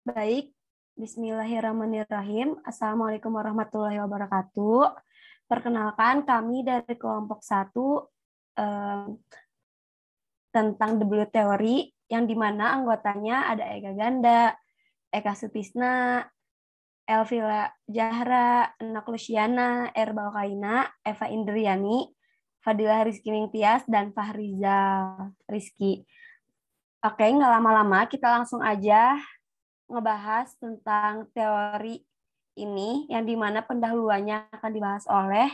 Baik, Bismillahirrahmanirrahim. Assalamualaikum warahmatullahi wabarakatuh. Perkenalkan, kami dari kelompok 1 tentang W teori, yang dimana anggotanya ada Ega Ganda, Eka Sutisna, Elvila Jahra, Enak Luciana, Erbal Kaina, Eva Indriani, Fadilah Rizky Ningtyas, dan Fahrizal Rizky. Oke, nggak lama-lama, kita langsung aja ngebahas tentang teori ini, yang dimana pendahuluannya akan dibahas oleh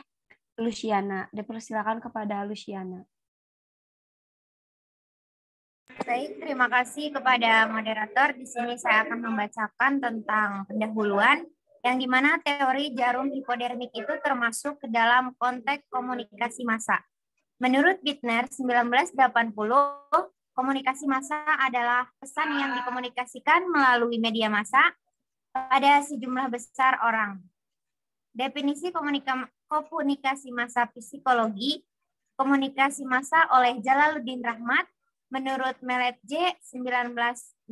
Luciana. Dipersilakan kepada Luciana. Baik, terima kasih kepada moderator. Di sini saya akan membacakan tentang pendahuluan, yang dimana teori jarum hipodermik itu termasuk ke dalam konteks komunikasi massa. Menurut Bittner 1980, komunikasi massa adalah pesan yang dikomunikasikan melalui media massa pada sejumlah besar orang. Definisi komunikasi massa psikologi, komunikasi massa oleh Jalaluddin Rahmat, menurut Meledje 1963,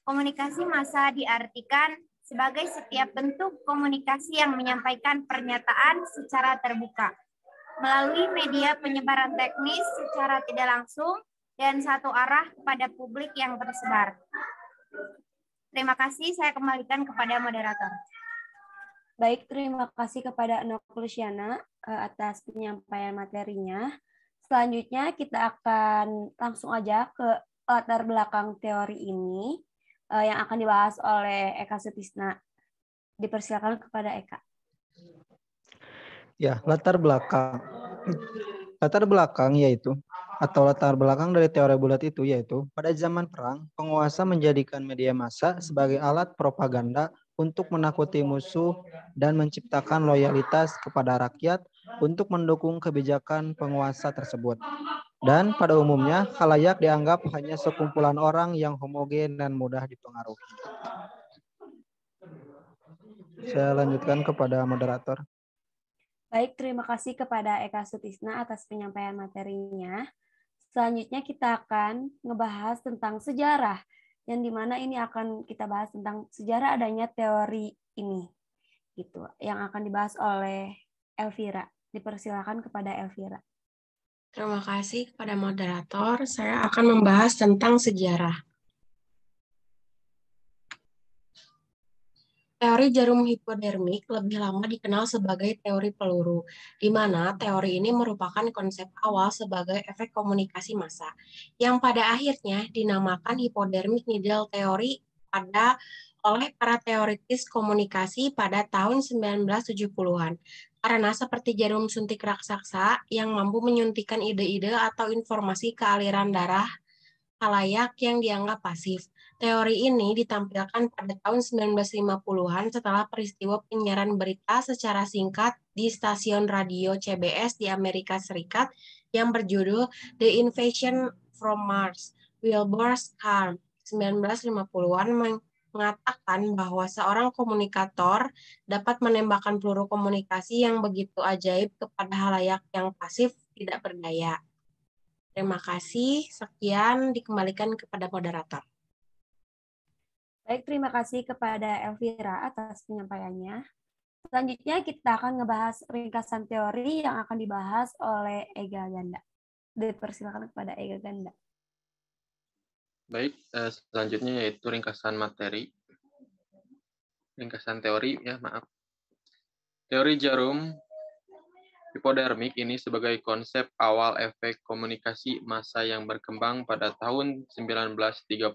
komunikasi massa diartikan sebagai setiap bentuk komunikasi yang menyampaikan pernyataan secara terbuka, melalui media penyebaran teknis secara tidak langsung dan satu arah kepada publik yang tersebar. Terima kasih, saya kembalikan kepada moderator. Baik, terima kasih kepada Enak Luciana atas penyampaian materinya. Selanjutnya kita akan langsung aja ke latar belakang teori ini yang akan dibahas oleh Eka Sutisna. Dipersilakan kepada Eka. Ya, latar belakang. Latar belakang yaitu atau latar belakang dari teori bulat itu yaitu pada zaman perang, penguasa menjadikan media massa sebagai alat propaganda untuk menakuti musuh dan menciptakan loyalitas kepada rakyat untuk mendukung kebijakan penguasa tersebut. Dan pada umumnya, khalayak dianggap hanya sekumpulan orang yang homogen dan mudah dipengaruhi. Saya lanjutkan kepada moderator. Baik, terima kasih kepada Eka Sutisna atas penyampaian materinya. Selanjutnya kita akan ngebahas tentang sejarah, yang dimana ini akan kita bahas tentang sejarah adanya teori ini, gitu, yang akan dibahas oleh Elvira. Dipersilakan kepada Elvira. Terima kasih kepada moderator. Saya akan membahas tentang sejarah. Teori jarum hipodermik lebih lama dikenal sebagai teori peluru, di mana teori ini merupakan konsep awal sebagai efek komunikasi massa, yang pada akhirnya dinamakan hypodermic needle theory oleh para teoritis komunikasi pada tahun 1970-an. Karena seperti jarum suntik raksasa yang mampu menyuntikkan ide-ide atau informasi ke aliran darah khalayak yang dianggap pasif. Teori ini ditampilkan pada tahun 1950-an setelah peristiwa penyiaran berita secara singkat di stasiun radio CBS di Amerika Serikat yang berjudul The Invasion from Mars. Wilbur Schramm 1950-an mengatakan bahwa seorang komunikator dapat menembakkan peluru komunikasi yang begitu ajaib kepada khalayak yang pasif tidak berdaya. Terima kasih. Sekian, dikembalikan kepada moderator. Baik, terima kasih kepada Elvira atas penyampaiannya. Selanjutnya kita akan ngebahas ringkasan teori yang akan dibahas oleh Ega Ganda. Dipersilakan kepada Ega Ganda. Baik, selanjutnya yaitu ringkasan materi. Ringkasan teori, ya maaf. Teori jarum hipodermik ini sebagai konsep awal efek komunikasi massa yang berkembang pada tahun 1930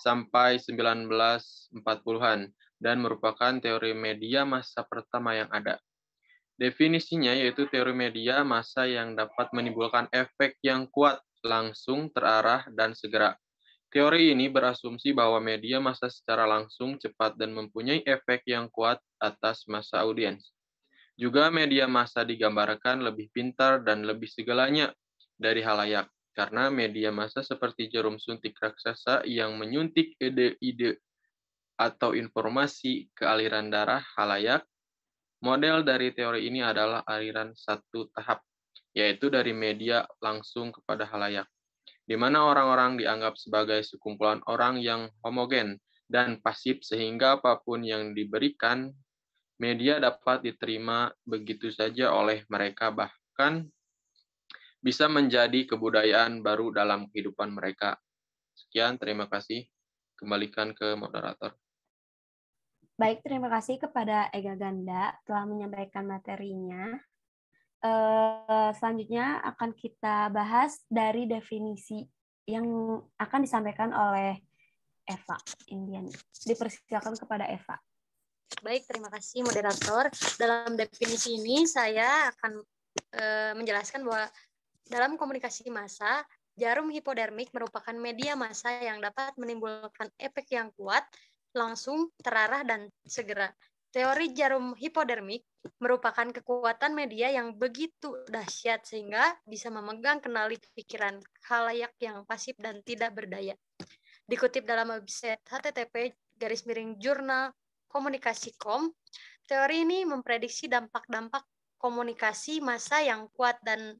sampai 1940-an dan merupakan teori media massa pertama yang ada. Definisinya yaitu teori media massa yang dapat menimbulkan efek yang kuat, langsung, terarah, dan segera. Teori ini berasumsi bahwa media massa secara langsung, cepat, dan mempunyai efek yang kuat atas massa audiens. Juga media massa digambarkan lebih pintar dan lebih segalanya dari khalayak, karena media massa seperti jarum suntik raksasa yang menyuntik ide-ide atau informasi ke aliran darah khalayak. Model dari teori ini adalah aliran satu tahap, yaitu dari media langsung kepada khalayak, di mana orang-orang dianggap sebagai sekumpulan orang yang homogen dan pasif sehingga apapun yang diberikan media dapat diterima begitu saja oleh mereka, bahkan bisa menjadi kebudayaan baru dalam kehidupan mereka. Sekian, terima kasih. Kembalikan ke moderator. Baik, terima kasih kepada Ega Ganda telah menyampaikan materinya. Selanjutnya akan kita bahas dari definisi yang akan disampaikan oleh Eva Indiani. Dipersilakan kepada Eva. Baik, terima kasih moderator. Dalam definisi ini saya akan menjelaskan bahwa dalam komunikasi massa, jarum hipodermik merupakan media massa yang dapat menimbulkan efek yang kuat, langsung, terarah, dan segera. Teori jarum hipodermik merupakan kekuatan media yang begitu dahsyat sehingga bisa memegang kendali pikiran khalayak yang pasif dan tidak berdaya. Dikutip dalam website http://jurnal komunikasi.com, teori ini memprediksi dampak-dampak komunikasi massa yang kuat dan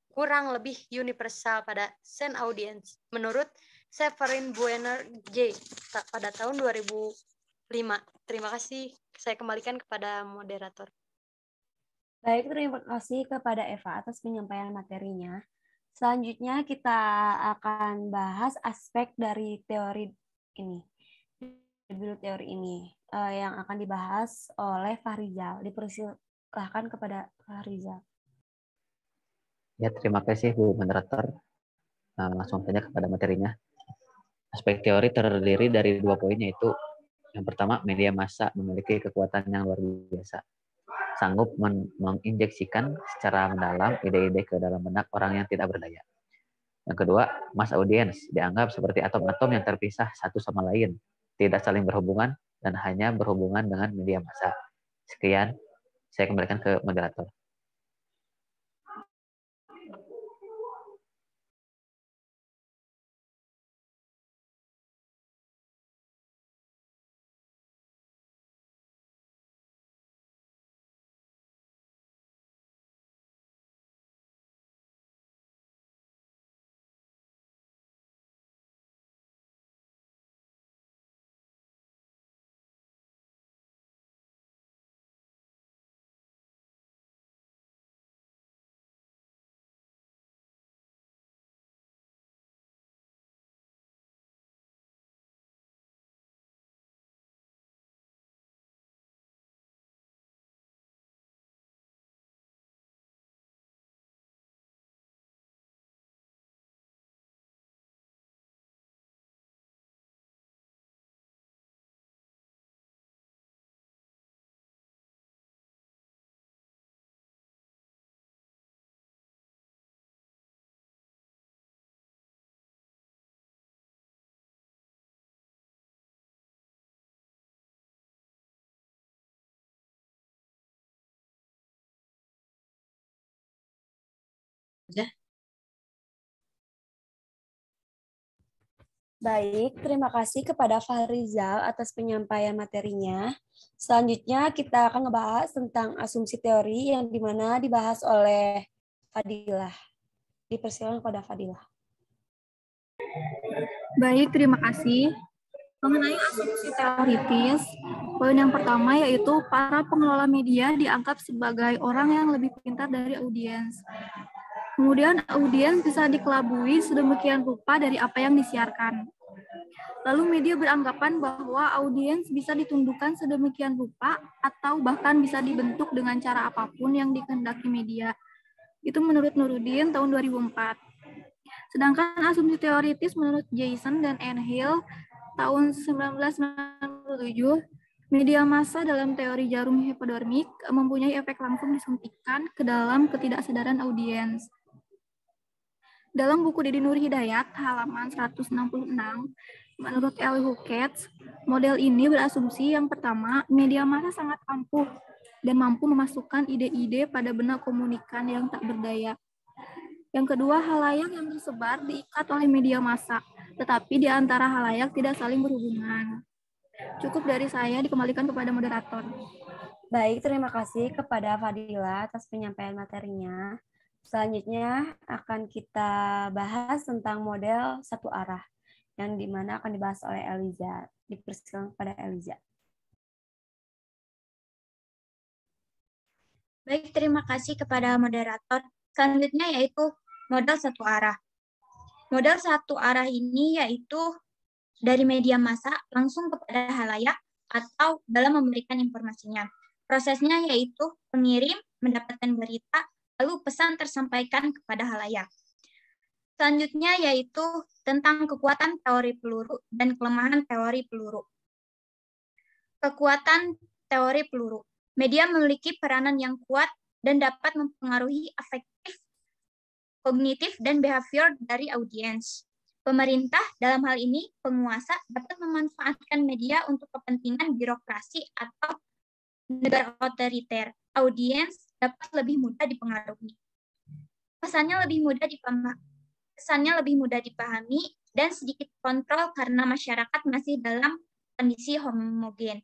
kurang lebih universal pada sen audience menurut Severin Buener J. pada tahun 2005. Terima kasih. Saya kembalikan kepada moderator. Baik, terima kasih kepada Eva atas penyampaian materinya. Selanjutnya kita akan bahas aspek dari teori ini, teori ini yang akan dibahas oleh Fahrizal. Dipersilahkan kepada Fahrizal. Ya, terima kasih Bu moderator. Langsung saja kepada materinya. Aspek teori terdiri dari 2 poin, yaitu yang pertama, media massa memiliki kekuatan yang luar biasa, sanggup menginjeksikan secara mendalam ide-ide ke dalam benak orang yang tidak berdaya. Yang kedua, mass audience dianggap seperti atom-atom yang terpisah satu sama lain, tidak saling berhubungan, dan hanya berhubungan dengan media massa. Sekian, saya kembalikan ke moderator. Baik, terima kasih kepada Fahrizal atas penyampaian materinya. Selanjutnya kita akan ngebahas tentang asumsi teori yang dimana dibahas oleh Fadilah. Dipersilakan kepada Fadilah. Baik, terima kasih. Mengenai asumsi teoritis, poin yang pertama yaitu para pengelola media dianggap sebagai orang yang lebih pintar dari audiens. Kemudian audiens bisa dikelabui sedemikian rupa dari apa yang disiarkan. Lalu media beranggapan bahwa audiens bisa ditundukkan sedemikian rupa atau bahkan bisa dibentuk dengan cara apapun yang dikehendaki media. Itu menurut Nurudin tahun 2004. Sedangkan asumsi teoritis menurut Jason dan Anne Hill tahun 1997, media massa dalam teori jarum hipodermik mempunyai efek langsung disuntikan ke dalam ketidaksadaran audiens. Dalam buku Didi Nur Hidayat, halaman 166, menurut L. Huketz, model ini berasumsi yang pertama, media massa sangat ampuh dan mampu memasukkan ide-ide pada benak komunikan yang tak berdaya. Yang kedua, halayak yang tersebar diikat oleh media massa, tetapi di antara halayak tidak saling berhubungan. Cukup dari saya, dikembalikan kepada moderator. Baik, terima kasih kepada Fadila atas penyampaian materinya. Selanjutnya akan kita bahas tentang model satu arah, yang dimana akan dibahas oleh Eliza. Dipersilakan kepada Eliza. Baik, terima kasih kepada moderator. Selanjutnya yaitu modal satu arah. Modal satu arah ini yaitu dari media massa langsung kepada halayak atau dalam memberikan informasinya. Prosesnya yaitu pengirim mendapatkan berita, lalu pesan tersampaikan kepada halayak. Selanjutnya yaitu tentang kekuatan teori peluru dan kelemahan teori peluru. Kekuatan teori peluru. Media memiliki peranan yang kuat dan dapat mempengaruhi afektif, kognitif, dan behavior dari audiens. Pemerintah, dalam hal ini penguasa, dapat memanfaatkan media untuk kepentingan birokrasi atau negara otoriter. Audiens dapat lebih mudah dipengaruhi. Pesannya lebih mudah dipahami dan sedikit kontrol karena masyarakat masih dalam kondisi homogen.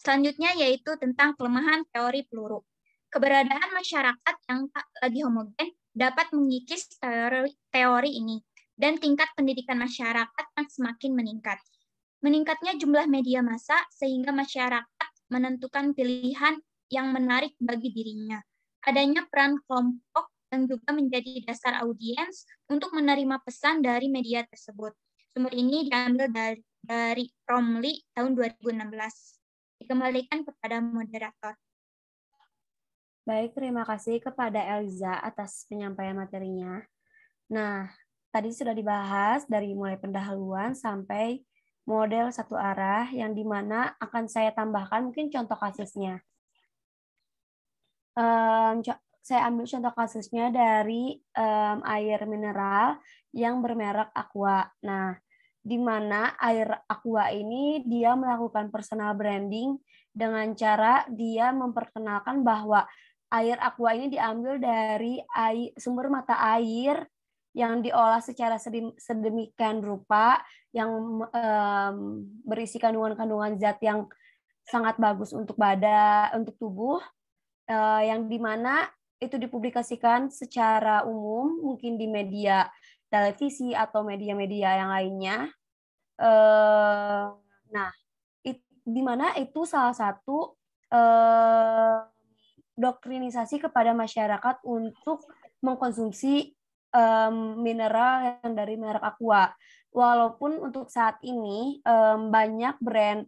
Selanjutnya yaitu tentang kelemahan teori peluru. Keberadaan masyarakat yang tak lagi homogen dapat mengikis teori ini, dan tingkat pendidikan masyarakat akan semakin meningkat. Meningkatnya jumlah media massa sehingga masyarakat menentukan pilihan yang menarik bagi dirinya. Adanya peran kelompok yang juga menjadi dasar audiens untuk menerima pesan dari media tersebut. Sumber ini diambil dari Romli tahun 2016. Dikembalikan kepada moderator. Baik, terima kasih kepada Eliza atas penyampaian materinya. Nah, tadi sudah dibahas dari mulai pendahuluan sampai model satu arah yang dimana akan saya tambahkan mungkin contoh kasusnya. Saya ambil contoh kasusnya dari air mineral yang bermerek Aqua. Nah, di mana air Aqua ini dia melakukan personal branding dengan cara dia memperkenalkan bahwa air Aqua ini diambil dari sumber mata air yang diolah secara sedemikian rupa, yang berisi kandungan-kandungan zat yang sangat bagus untuk untuk tubuh, yang dimana itu dipublikasikan secara umum, mungkin di media televisi atau media-media yang lainnya. Nah, di mana itu salah satu doktrinisasi kepada masyarakat untuk mengkonsumsi mineral yang dari merek Aqua. Walaupun untuk saat ini banyak brand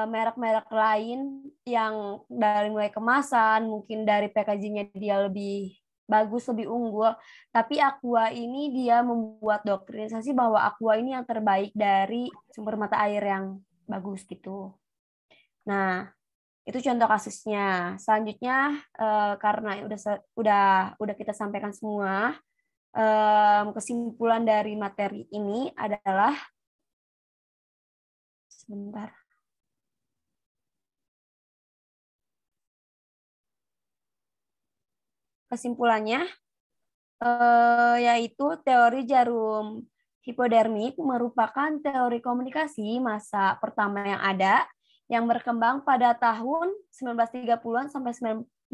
merek-merek lain yang dari mulai kemasan, mungkin dari packaging-nya dia lebih bagus, lebih unggul, tapi Aqua ini dia membuat doktrinisasi bahwa Aqua ini yang terbaik dari sumber mata air yang bagus gitu. Nah, itu contoh kasusnya. Selanjutnya karena udah kita sampaikan semua, kesimpulan dari materi ini adalah sebentar. Kesimpulannya yaitu teori jarum hipodermik merupakan teori komunikasi massa pertama yang ada yang berkembang pada tahun 1930-an sampai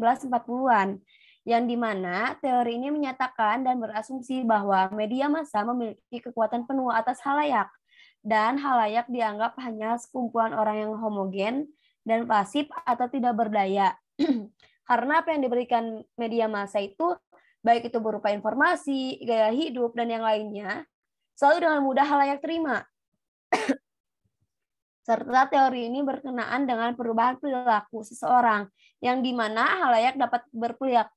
1940-an, yang dimana teori ini menyatakan dan berasumsi bahwa media massa memiliki kekuatan penuh atas halayak, dan halayak dianggap hanya sekumpulan orang yang homogen dan pasif atau tidak berdaya. Karena apa yang diberikan media massa itu, baik itu berupa informasi, gaya hidup, dan yang lainnya, selalu dengan mudah halayak terima. Serta teori ini berkenaan dengan perubahan perilaku seseorang, yang dimana halayak dapat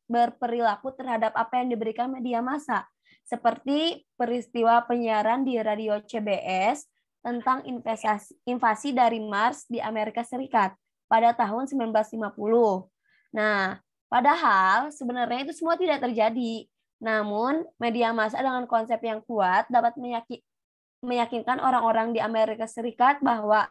berperilaku terhadap apa yang diberikan media massa, seperti peristiwa penyiaran di radio CBS tentang invasi dari Mars di Amerika Serikat pada tahun 1950. Nah, padahal sebenarnya itu semua tidak terjadi. Namun, media massa dengan konsep yang kuat dapat meyakinkan orang-orang di Amerika Serikat bahwa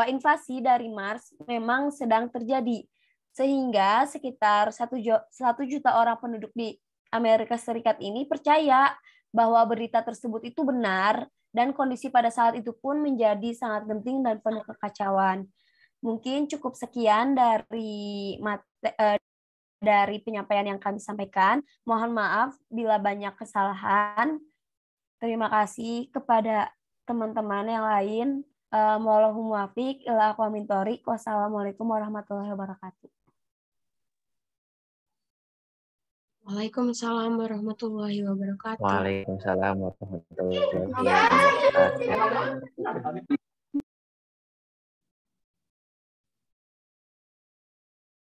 invasi dari Mars memang sedang terjadi. Sehingga sekitar 1 juta orang penduduk di Amerika Serikat ini percaya bahwa berita tersebut itu benar, dan kondisi pada saat itu pun menjadi sangat genting dan penuh kekacauan. Mungkin cukup sekian dari dari penyampaian yang kami sampaikan. Mohon maaf bila banyak kesalahan. Terima kasih kepada teman-teman yang lain. Wallahu muwaffiq ila aqwamit thoriq. Wassalamualaikum warahmatullahi wabarakatuh. Waalaikumsalam warahmatullahi wabarakatuh. Waalaikumsalam warahmatullahi wabarakatuh.